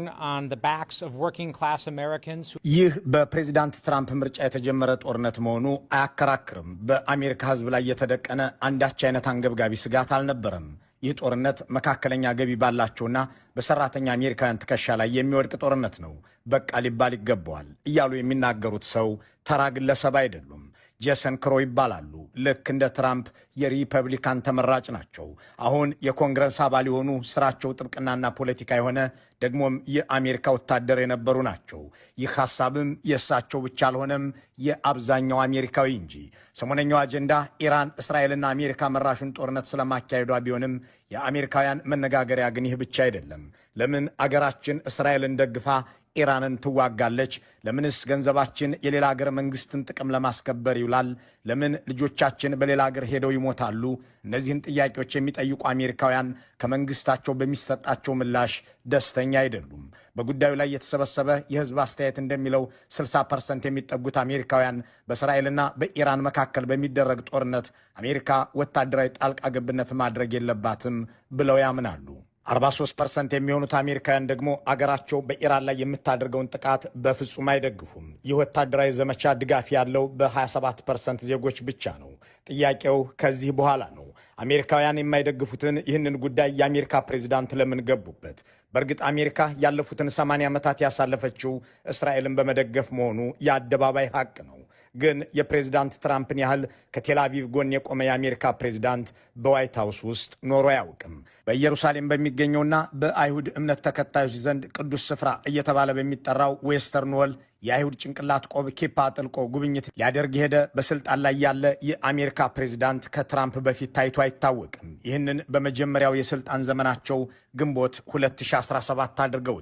on the backs of working class Americans. ይህ በፕሬዝዳንት ትራምፕ ምርጫ የተጀመረ ጦርነት መሆኑ አያከራክርም። በአሜሪካ ሕዝብ ላይ የተደቀነ አንዳች አይነት አንገብጋቢ ስጋት አልነበረም። ይህ ጦርነት መካከለኛ ገቢ ባላቸውና በሰራተኛ አሜሪካውያን ትከሻ ላይ የሚወድቅ ጦርነት ነው፣ በቃ ሊባል ይገባዋል እያሉ የሚናገሩት ሰው ተራ ግለሰብ አይደሉም። ጄሰን ክሮ ይባላሉ። ልክ እንደ ትራምፕ የሪፐብሊካን ተመራጭ ናቸው። አሁን የኮንግረስ አባል የሆኑ ስራቸው ጥብቅናና ፖለቲካ የሆነ ደግሞም የአሜሪካ ወታደር የነበሩ ናቸው። ይህ ሐሳብም የእሳቸው ብቻ አልሆነም፣ የአብዛኛው አሜሪካዊ እንጂ። ሰሞነኛው አጀንዳ ኢራን እስራኤልና አሜሪካ መራሹን ጦርነት ስለማካሄዷ ቢሆንም የአሜሪካውያን መነጋገሪያ ግን ይህ ብቻ አይደለም። ለምን አገራችን እስራኤልን ደግፋ ኢራንን ትዋጋለች? ለምንስ ገንዘባችን የሌላ ሀገር መንግስትን ጥቅም ለማስከበር ይውላል? ለምን ልጆቻችን በሌላ ሀገር ሄደው ይሞታሉ? እነዚህን ጥያቄዎች የሚጠይቁ አሜሪካውያን ከመንግስታቸው በሚሰጣቸው ምላሽ ደስተኛ አይደሉም። በጉዳዩ ላይ የተሰበሰበ የህዝብ አስተያየት እንደሚለው 60% የሚጠጉት አሜሪካውያን በእስራኤልና በኢራን መካከል በሚደረግ ጦርነት አሜሪካ ወታደራዊ ጣልቃ ገብነት ማድረግ የለባትም ብለው ያምናሉ። 43% የሚሆኑት አሜሪካውያን ደግሞ አገራቸው በኢራን ላይ የምታደርገውን ጥቃት በፍጹም አይደግፉም። ይህ ወታደራዊ ዘመቻ ድጋፍ ያለው በ27% ዜጎች ብቻ ነው። ጥያቄው ከዚህ በኋላ ነው። አሜሪካውያን የማይደግፉትን ይህንን ጉዳይ የአሜሪካ ፕሬዝዳንት ለምን ገቡበት? በእርግጥ አሜሪካ ያለፉትን 80 ዓመታት ያሳለፈችው እስራኤልን በመደገፍ መሆኑ የአደባባይ ሐቅ ነው። ግን የፕሬዝዳንት ትራምፕን ያህል ከቴልአቪቭ ጎን የቆመ የአሜሪካ ፕሬዝዳንት በዋይት ሃውስ ውስጥ ኖሮ አያውቅም። በኢየሩሳሌም በሚገኘውና በአይሁድ እምነት ተከታዮች ዘንድ ቅዱስ ስፍራ እየተባለ በሚጠራው ዌስተርን ዎል የአይሁድ ጭንቅላት ቆብ ኪፓ አጥልቆ ጉብኝት ሊያደርግ ሄደ በስልጣን ላይ ያለ የአሜሪካ ፕሬዝዳንት ከትራምፕ በፊት ታይቶ አይታወቅም። ይህንን በመጀመሪያው የስልጣን ዘመናቸው ግንቦት 2017 አድርገው